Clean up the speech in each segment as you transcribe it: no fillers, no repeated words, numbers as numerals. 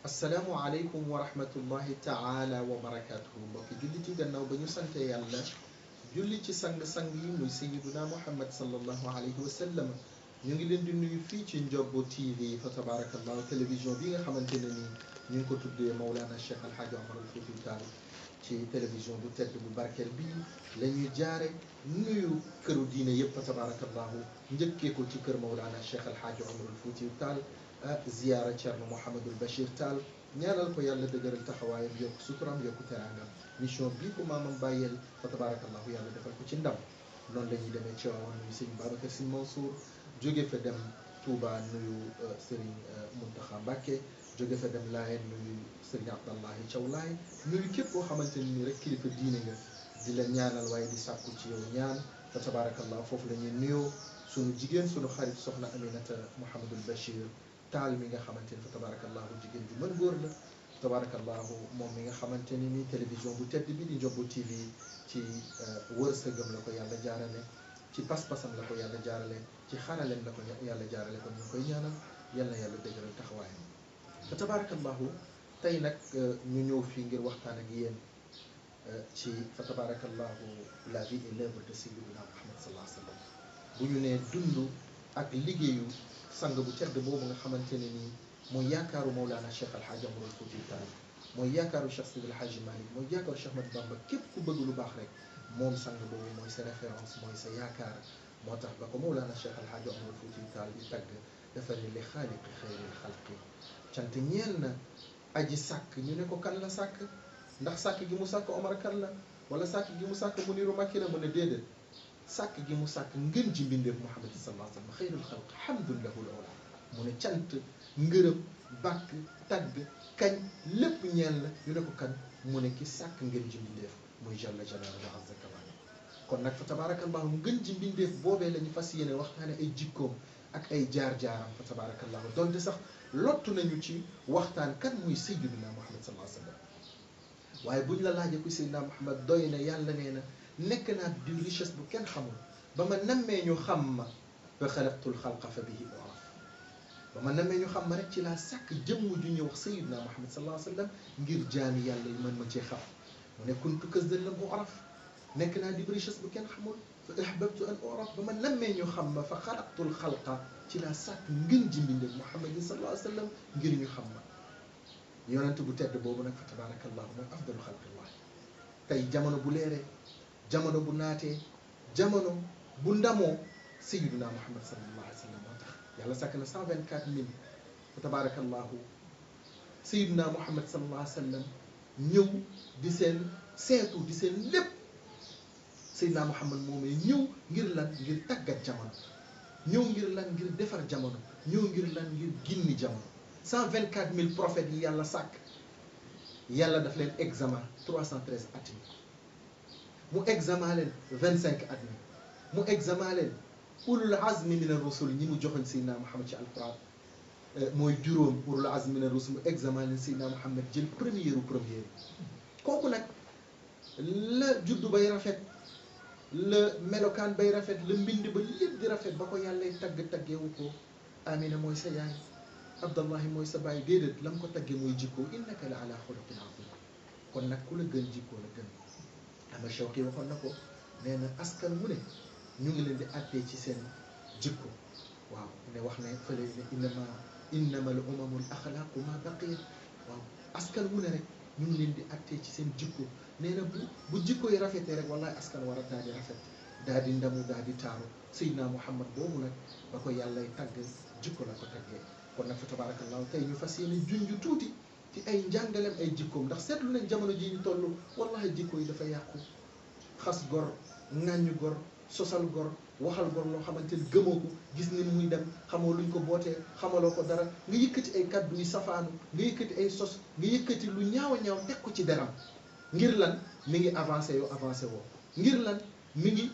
السلام عليكم ورحمة الله تعالى وبركاته. mbokki jullit yi gannaaw ba ñu sante yàlla julli ci sang-sang yi muy sayyiduna Muhammad sallallahu alayhi wa sallam ñu ngi leen di nuyu fii ci Ndiobbo TV fa tabarakallahu télévision bi nga xamante ne nii ñu ngi ko tuddee Mawlana Cheikh Al Hadj Omar Al Fouti Tall ci télévision bu tedd bu barkeel bii la ñuy jaare nuyu këru diine yëpp fa tabarakallahu njëkkee ko ci kër Mawlana Cheikh Al Hadj Omar Al Fouti Tall ziyaara Thierno Mouhamadul Bachir Tall ñaanal ko yàlla dëgëral taxawaayam yokk suturam yokku teraangam mission bii ko maamam bàyyeel fa tabarakallahu yàlla defal ko ci ndam noonu la ñuy demee Tiwaawan nuyu sëñ Babacar Sy Mansour jóge fa dem Touba nuyu Serigne Mountakha Mbacké jóge fa dem Laayeen nuyu Serigne Abdallahi Thiaw Laay nuyu képp koo xamante ni rek kilifa diine nga di la ñaanal waaye di sàkku ci yow ñaan fa tabarakallahu foofu la ñuy nuyoo sunu jigéen sunu xarit soxna Aminata Mouhamadul Bachir Taal mi nga xamante ni fa tabarakallahu jigéen ju mën góor la tabarakallahu moom mi nga xamante ni ni télévision bu tedd bi di Ndiobbo TV ci wërsëgam la ko yàlla jaarale ci pas-pasam la ko yàlla jaarale ci xaraleem la ko yàlla jaarale kon ñu koy ñaanal yal na yàlla dëgëral taxawaayam fa tabarakallahu tey nag ñu ñëw fii ngir waxtaan ak yéen ci fa tabarakallahu la vie et l'œuvre de Sayyidina Muhammad sallallahu alayhi wa sallam bu ñu nee dund ak liggéeyu sang bu tedd boobu nga xamante ne nii mooy yaakaaru Mawlana Cheikh Al Hadj Omar Al Fouti Tall mooy yaakaaru Cheikh Sidi El Hadji Malick mooy yaakaaru Cheikh Ahmad Bamba képp ku bëgg lu baax rek moom sang boobu mooy sa référence mooy sa yaakaar moo tax ba ko Mawlana Cheikh Al Hadj Omar Al Fouti Tall di tagg dafa ne li xaaliqi xayril xalqi cant ñeel na aji sàkk ñu ne ko kan la sàkk ndax sàkk gi mu sàkk Omar kan la wala sàkk gi mu sàkk Muniru Makki la mu ne déedéet sàkk gi mu sàkk ngën ji mbindeef Muhammad sallallahu alayhi wa sallam xayrul xalq hamdun lahu lawla mu ne cant ngërëm bàkk tagg kañ lépp ñeel la ñu ne ko kan mu ne ki sàkk ngën ji mbindeef muy jalla jalaaluhu azza kamala kon nag fa tabarakallahu ngën ji mbindeef boobee la ñu fas yéene waxtaane ay jikkoom ak ay jaar-jaaram fa tabarakallahu donte sax lottu nañu ci waxtaan kan muy sayyidina Muhammad sallallahu alayhi wa sallam waaye buñ la laajee ku sayyidina Muhammad doy na yàlla nee na nekk naa di richesse bu kenn xamul ba ma nammee ñu xam ma ba xalaqtul xalqa fa bihi uraf ba ma nammee ñu xam ma rek ci laa sàkk jëmm ju ñuy wax sayyidina Muhammad sallallahu alayhi wa sallam ngir jaami yàlla yi mën ma cee xam mu ne kuntu kasdan lam uraf nekk naa di richesse bu kenn xamul fa ahbabtu an uraf ba ma nammee ñu xam ma fa xalaqtul xalqa ci laa sàkk ngën ji mbindéef Muhammadin sallallahu alayhi wa sallam ngir ñu xam ma yonent bu tedd boobu nag fa tabarakallahu mooy afdalu xalqillah tey jamono bu leeree jamono bu naatee jamono bu ndamoo sayyiduna Muhammad sallallahu alayhi wa sallam moo tax yàlla sàkk na 124000 fa tabarakallahu sayyiduna Muhammad sallallahu alayhi wa sallam ñëw di seen seetu di seen lépp sayyiduna Muhammad moomee ñëw ngir lan ngir tàggat jamono ñëw ngir lan ngir defar jamono ñëw ngir lan ngir ginni jamono 124000 prophètes yi yàlla sàkk yàlla daf leen examen 313 at mu examen leen 25 at mi mu examen leen ulul azmi min ar-rusul ñi mu joxoñ Seydina Muhammad ci alquran mooy juróom ulul azmi min ar-rusul mu examen leen Seydina Muhammad jël première kooku nag la juddu bay rafet la melokaan bay rafet la mbind ba lépp di rafet ba ko yàllay taggewu ko Amina mooy sa yaay Abdallahi mooy sa baay déedéet la mu ko tagge mooy jikkoo innaka la ala xuluqin azim kon nag ku la gën jikkoo la gën ama Shawqi waxoon na ko nee na askan wu ne ñu ngi leen di attee ci seen jikko waaw ne wax ne fële ne innama al umamu al axlaaqu ma baqiyat waaw askan wu ne rek ñu ngi leen di attee ci seen jikko nee na bu jikko yi rafetee rek wallahi askan war a daal di rafet daal di ndamu daal di taaru Seydina Muhammad boobu nag ba ko yàllay tagg jikko la ko taggee kon nag fa tabarakallahu tey ñu fas yéene junj tuuti ci ay njàngaleem ay jikkoom ndax seetlu nañ jamono ji ñu toll wallahi jikko yi dafa yàqu xas gor ŋàññ gor sosal gor waxal gor loo xamante ni gëmoo ko gis ni muy dem xamoo luñ ko bootee xamaloo ko dara nga yëkkati ay kaddu yu safaanu nga yëkkati ay sos nga yëkkati lu ñaaw a ñaaw teg ko ci deram ngir lan mi ngi avancé yow avancé woo ngir lan mi ngi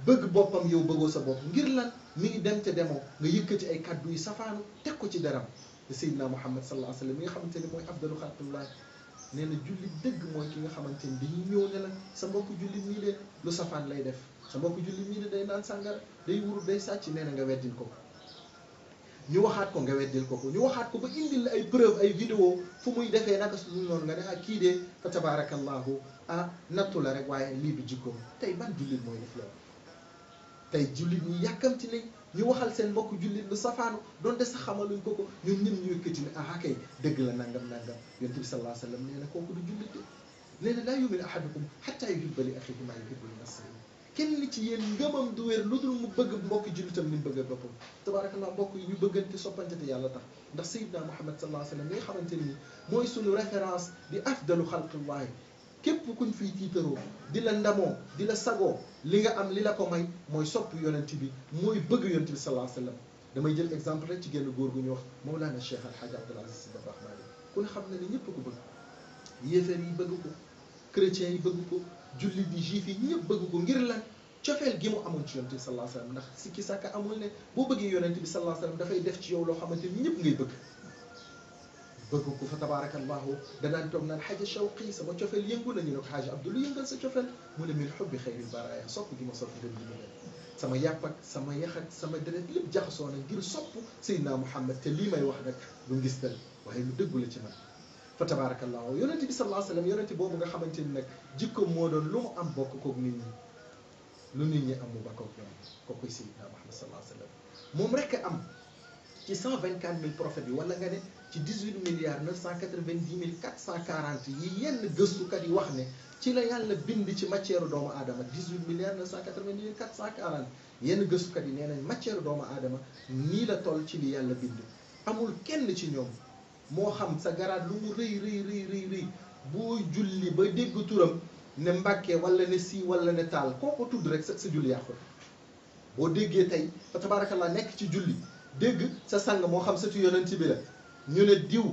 bëgg boppam yow bëggoo sa bopp ngir lan mi ngi dem te demoo nga yëkkati ay kaddu yu safaanu teg ko ci deram te Seydina Muhammad sallallahu alayhi wa sallam mi nga xamante ni mooy afdalu xalqillah nee na jullit dëgg mooy ki nga xamante ni dañuy ñëw ne la sa mbokku jullit nii de lu safaan lay def sa mbokku jullit nii de day naan sàngara day wuru day sàcc nee na nga weddin ko ñu waxaat ko nga weddil ko ñu waxaat ko ba indil la ay preuve ay vidéo fu muy defee naka su dul noonu nga ne ah kii de fa tabarakallahu ah nattu la rek waaye lii du jikkoom tey ban jullit mooy def loolu tey jullit ñi yàkkamti nañ ñu waxal seen mbokk jullit lu safaanu donte sax xamaluñ ko ñun ñëpp ñu yëkkati ne ah kay dëgg la nangam nangam yonent bi sallallahu alayhi wa sallam nee na kooku du jullit de nee na laa yu'minu ahadukum hatta yuhibba li axiihi maa yuhibbu li nafsihi kenn ci yéen ngëmam du wér lu dul mu bëgg mbokki jullitam ni mu bëgg boppam tabarakallah mbokk yi ñu bëggante soppante te yàlla tax ndax sayyidna Muhammad sallallahu alayhi wa sallam mi nga xamante ni mooy sunu référence di afdalu xalqillahi képp kuñ fiy tiitaroo di la ndamoo di la sagoo li nga am li la ko may mooy sopp yonent bi mooy bëgg yonent bi sallallahu alayhi wa sallam damay jël exemple rek ci génn góor gu ñu wax Mawlana Cheikh Al Hadj Abdoul Aziz Sy Dabakh Malick ku ne xam na ne ñëpp ko bëgg yéeféer yi bëgg ko chrétiens yi bëgg ko jullit yi juif yi ñëpp bëgg ko ngir lan cofeel gi mu amoon ci yonent bi sallallahu alayhi wa sallam ndax sikki sàkka amul ne boo bëggee yonent bi sallallahu alayhi wa sallam dafay def ci yow loo xamante ni ñëpp ngay bëgg ko fa tabarakallahu danaan toog naan xaaja shawqi sama cofeel yëngu na ñu ne ko xaaja Abdou lu yëngal sa cofeel mu ne min xubbi xayril baraaya sopp gi ma sopp gën gi ma leen sama yàpp ak sama yax ak sama deret lépp jaxasoo na ngir sopp Seydina Muhammad te lii may wax nag lu ngis tal waaye lu dëggu la ci man fa tabarakallahu yonent bi sallallahu alayhi wa sallam yonent boobu nga xamante ni nag jikkoom moo doon lu mu am bokk koog nit ñi lu nit ñi am mu bakkoog ñoom kookoy Seydina Muhammad sallallahu alayhi wa sallam moom rek a am ci 124 000 prophètes yi wala nga ne ci 18 milliards 990 440 yi yenn gëstukat yi wax ne ci la yàlla bind ci matière doomu aadama 18 milliards 990 440 yenn gëstukat yi nee nañ matière doomu aadama nii la toll ci li yàlla bind amul kenn ci ñoom moo xam sa garaat lu mu rëy boo julli ba dégg turam ne Mbàkke wala ne si wala ne taal koo ko tudd rek sa julli yàqu boo déggee tey fa tabarakallah nekk ci julli dégg sa sang moo xam sëtu yonent bi la ñu ne diw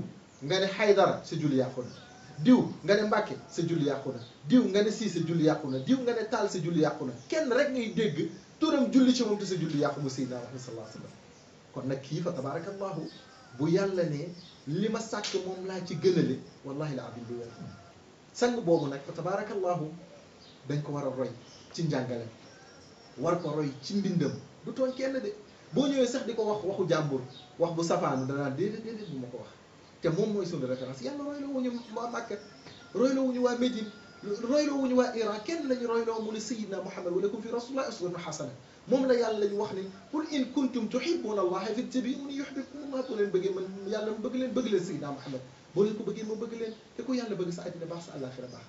nga ne Haydara sa julli yàqu na diw nga ne Mbàkke sa julli yàqu na diw nga ne sii sa julli yàqu na diw nga ne taal sa julli yàqu na kenn rek ngay dégg turam julli ci moom te sa julli yàqu mu Seydina Muhammad sallallahu alayhi wa sallam kon nag kii fa tabarakallahu bu yàlla ne li ma sàkk moom laa ci gënale wallahi la abin bi wér sang boobu nag fa tabarakallahu dañ ko war a roy ci njàngale war ko roy ci mbindam du tooñ kenn de boo ñëwee sax di ko wax waxu jàmbur wax bu safaanu danaa déedéet bu ma ko wax te moom mooy sunu référence yàlla royloo wuñu waa Màkka royloo wuñu waa Médine royloo wuñu waa Iran kenn lañu royloo mu ne Sayyidina Muhammad wa lakum fi rasulillahi uswatun hasana moom la yàlla lañu wax ne qul in kuntum tuhibbuna allaha fattabi'uni yuhbibkumullah boo leen bëggee man yàlla mu bëgg leen Sayyidina Muhammad boo leen ko bëggee ma bëgg leen te ku yàlla bëgg sa àddina baax sa àllaaxira baax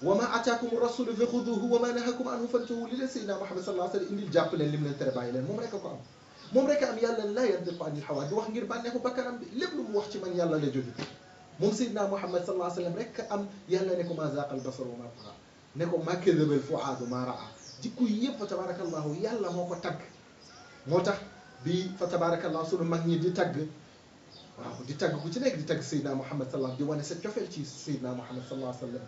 wa ma ataakum rasulu fa xuduhu wa ma nahakum anhu fantahu li leen Seydina Muhammad sallallahu alayhi wa sallam indil jàpp leen lim leen tere bàyyi leen moom rek a ko am moom rek a am yàlla laa yantiqu anil hawaa du wax ngir bànneexu bakkanam bi lépp lu mu wax ci man yàlla la jóge moom Seydina Muhammad sallallahu alayhi wa sallam rek a am yàlla ne ko ma zaaqa al basar wa ma taxa ne ko ma kadaba al fuaadu ma raa jikko yëpp fa tabarakallahu yàlla moo ko tagg moo tax bi fa tabarakallahu sunu mag ñi di tagg waaw di tagg ku ci nekk di tagg Seydina Muhammad sallallahu di wane sa cofeel ci Seydina Muhammad sallallahu alayhi wa sallam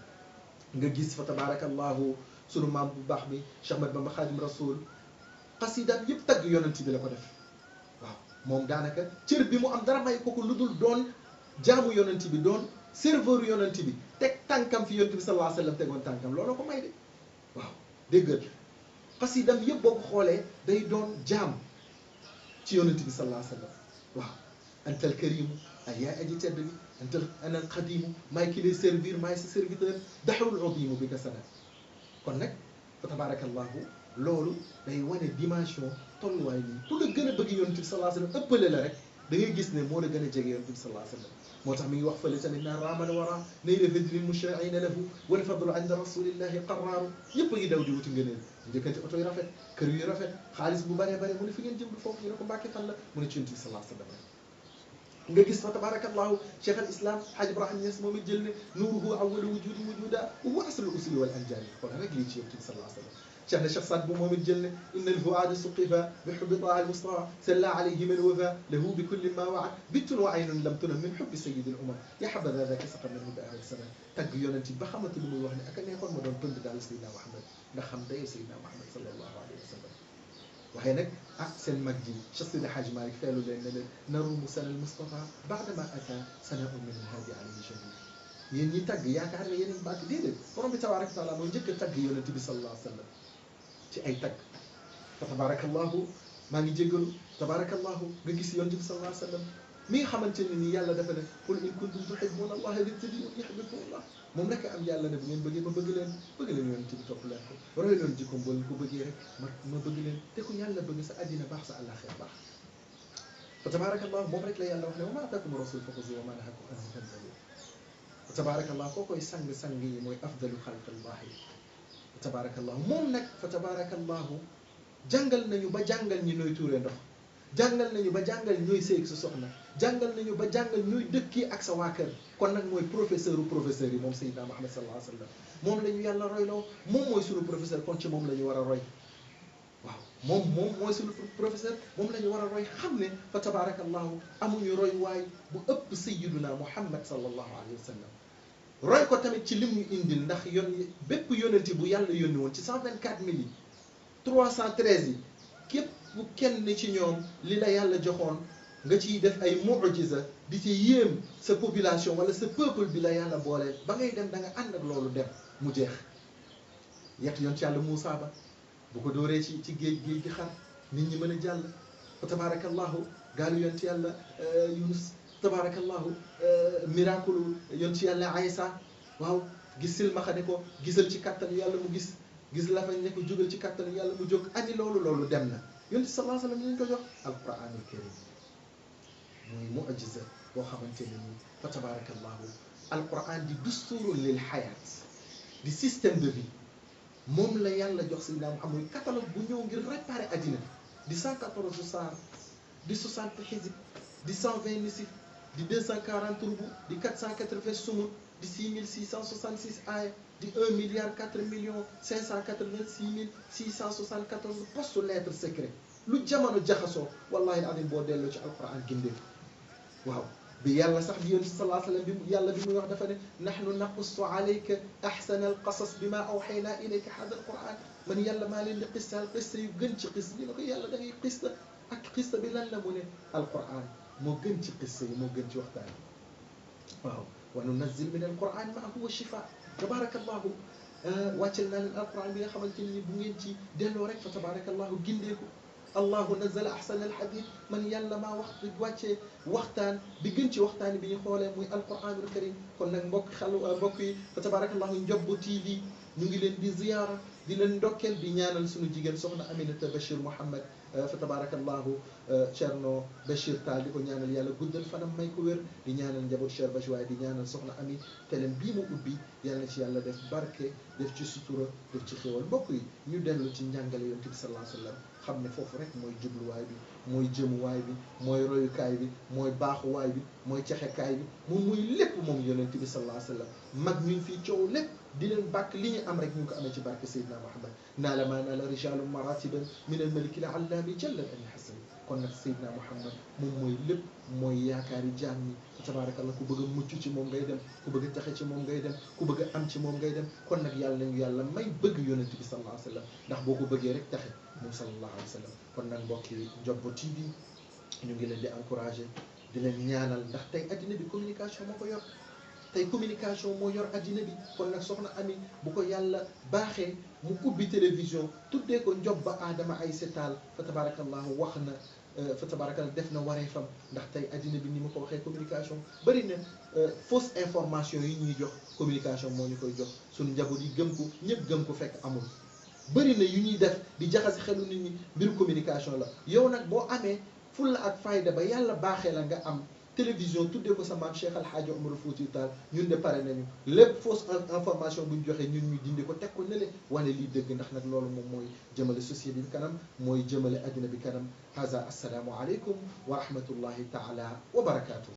nga gis fa tabarakallahu sunu maam bu baax bi Cheikh Ahmad Bamba Xaadim Rasul xasidaam yëpp tagg yonent bi la ko def waaw moom daanaka cër bi mu am dara may ko lu dul doon jaamu yonent bi doon serveur yonent bi teg tànkam fi yonent bi sallallahu alayhi wa sallam tegoon tànkam loolu ko may de waaw déggal xasidaam yëpp boo ko xoolee day doon jaam ci yonent bi sallallahu alayhi wa sallam waaw antal karimu ay yaay aji tedd bi antal ana alqadimu maay ki lay servir maay sa serviteur daxarul udimu bi ka sana kon nag fa tabarakallahu loolu day wane dimension tolluwaay nii ku la gën a bëgg yonent bi sallallahu alayhi wa sallam ëppale la rek da ngay gis ne moo la gën a jege yonent bi sallallahu alayhi wa sallam moo tax mi ngi wax fële tamit naan raaman wara nayla fadlil mushaiina lahu wal fadlu inda rasulillahi qaraaru ñëpp a ngi daw di wuti ngëneel njëkkante oto yu rafet kër yu rafet xaalis bu bëree bëri mu ne fi ngeen jëm du foofu ñu ne ko Mbàkke fan la mu ne ci yonent bi sallallahu alayhi wa sallam nga gis fa tabarakallahu cheikh al islam Hadj Ibrahim Niass moom it jël ne nuuruhu awwalu wujudi wujuda wa huwa aslul usuli wal anjaali xoolal rek lii ci yonent bi sallallahu alayhi wa sallam cheikh na cheikh Saad bu moom it jël ne inna al fuaada suqifa bi hubbi taha al mustafa salla alayhi man wafa lahu bi kulli ma waat bittun wa aynun lam tunam min hubbi sayyidi al umam ya habada daka saqa minhu bi ahli sama tagg yonent bi ba xamante lu muy wax ne ak a neexoon ma doon pënd daal Seydina Muhammad ndax xam dayo Seydina Muhammad sallallahu alayhi wa sallam waxee nag ah seen mag ji Cheikh Sidi Hadj Malick feelu leen ne leen narumu sana al Mustafa baadama ata sana'un min al hadi alayhi shadid yéen ñi tagg yaakaar ne yeneen baat déedéet borom bi tabaraka wa taala mooy njëkk a tagg yonent bi sallallahu alayhi wa sallam ci ay tagg fa tabarakallahu maa ngi jéggalu tabarakallahu nga gis yonent bi sallallahu alayhi wa sallam mi nga xamante ne ni yàlla dafa ne qul in kuntum tuhibbuna allaha fattabi'uni yuhbibkumullah moom rek am yàlla ne bu ngeen bëggee ma bëgg leen yonent bi topp leen ko roy leen jikkoom boo leen ko bëggee rek ma bëgg leen te ku yàlla bëgg sa àddina baax sa àllaaxira baax fa tabarakallahu moom rek la yàlla wax ne wa ma ataakum rasul fa xuzu wa ma nahakum anhu fantahu fa tabarakallahu koo koy sang-sang yi mooy afdalu xalqillahi fa tabarakallahu moom nag fa tabarakallahu jàngal nañu ba jàngal ñi nooy tuure ndox jàngal nañu ba jàngal ñooy séeg sa soxna jàngal nañu ba jàngal ñooy dëkkee ak sa waa kër kon nag mooy professeur yi moom Seydina Muhammad sallallahu alayhi wa sallam moom la ñu yàlla royloo moom mooy sunu professeur kon ci moom la ñu war a roy waaw moom mooy sunu professeur moom la ñu war a roy xam ne fa tabarakallahu amuñu roy waay bu ëpp Sayyiduna Muhammad sallallahu alayhi wa sallam roy ko tamit ci lim ñu indil ndax bépp yonenti bu yàlla yónni woon ci 124 000 yi 313 yi képp bu kenn ci ñoom li la yàlla joxoon nga ciy def ay mu'jiza di ci yéem sa population wala sa peuple bi la yàlla boole ba ngay dem da nga ànd ak loolu dem mu jeex yet yoon ci yàlla Moussa ba bu ko dooree ci géej gi xar nit ñi mën a jàll fa tabarakallahu gaalu yoon ci yàlla Yunus tabarakallahu miracle yoon ci yàlla Aysa waaw gis silmaxa ne ko gisal ci kattanu yàlla mu gis la fañ ne ko jógal ci kattanu yàlla mu jóg ani loolu dem na yonent sallallahu alayhi wa sallam ñu ko jox alquranul karim muy mu'jiza boo xamante ne nii fa tabarakallahu alquran di dusturun lil hayat di système de vie moom la yàlla jox Seydina Muhammad muy catalogue bu ñëw ngir réparer addina di 114 saar di 60 xizib di 120 nisif di 240 rubu di 480 sumur di 6666 aaya di 1 milliard 4 millions 586 674 poste lettre secret lu jamono jaxasoo wallahi adim boo delloo ci alquran gindee waaw bi yàlla sax bi yonent sallallahu alayhi wa sallam bi yàlla bi muy wax dafa ne nahnu naqussu alayka ahsana alqasas bima awxaynaa ilayka hada alquran man yàlla maa leen di xistal xista yu gën ci xis ñu ne ko yàlla da ngay xista ak xista bi lan la mu ne alquran moo gën ci xista yi moo gën ci waxtaan yi waaw wa nunazzil min alquran ma huwa shifa tabarakallahu wàccel naa leen alquran bi nga xamante ni bu ngeen ci delloo rek fa tabarakallahu gindeeku allahu nazala ahsana alhadith man yàlla maa wax wàccee waxtaan bi gën ci waxtaan bi ñu xoolee muy alquranul karim kon nag mbokk yi fa tabarakallahu Ndiobbo TV ñu ngi leen di ziyaara di leen ndokkeel di ñaanal suñu jigéen soxna Aminata Bachir Mouhamed fa tabarakallahu Thierno Bachir Tall di ko ñaanal yàlla guddal fanam may ko wér di ñaanal njaboot Cheikh Bachir waaye di ñaanal soxna Ami telem bii mu ubbi yàlla ci yàlla def barke def ci sutura def ci xéwal mbokk yi ñu dellu ci njàngale yonent bi sallallahu alayhi wa sallam xam ne foofu rek mooy jubluwaay bi mooy jëmuwaay bi mooy royukaay bi mooy baaxuwaay bi mooy cexekaay bi moom mooy lépp moom yonent bi sallallahu alayhi wa sallam mag ñu ngi fii coow lépp di leen bàkk li ñu am rek ñu ngi ko amee ci barke Seydina Muhammad naa la maa naa la rijalum maratiban min al maliki l allaami jallal an hasan kon nag Seydina Muhammad moom mooy lépp mooy yaakaari jaam ñi tabaarakallah ku bëgg a mucc ci moom ngay dem ku bëgg a texe ci moom ngay dem ku bëgg a am ci moom ngay dem kon nag yàlla nañu yàlla may bëgg yonent bi sallallahu alayhi wa sallam ndax boo ko bëggee rek texe moom sallallahu alayhi wa sallam kon nag mbokki Ndiobbo TV ñu ngi leen di encouragé di leen ñaanal ndax tey addina bi communication moo ko yor tey communication moo yor addina bi kon nag soxna Ami bu ko yàlla baaxee mu ubbi télévision tuddee ko Ndiobbo Adama Aïssa Tall fa tabarakallahu wax na fa tabarakallah def na wareefam ndax tey addina bi ni ma ko waxee communication bëri na fausse information yi ñuy jox communication moo ñu koy jox suñu njaboot yi gëm ko ñëpp gëm ko fekk amul bëri na yu ñuy def di jaxase xelu nit ñi mbiru communication la yow nag boo amee fulla ak fayda ba yàlla baaxee la nga am télévision tuddee ko sa maam Cheikh Al Hadj Omar Fouti Tall ñun de pare nañu lépp fausse information bu ñu joxee ñun ñu dindi ko teg ko ne le wane lii dëgg ndax nag loolu moom mooy jëmale société bi kanam mooy jëmale adduna bi kanam haza assalaamu aleykum wa rahmatullahi taala wa barakaatu.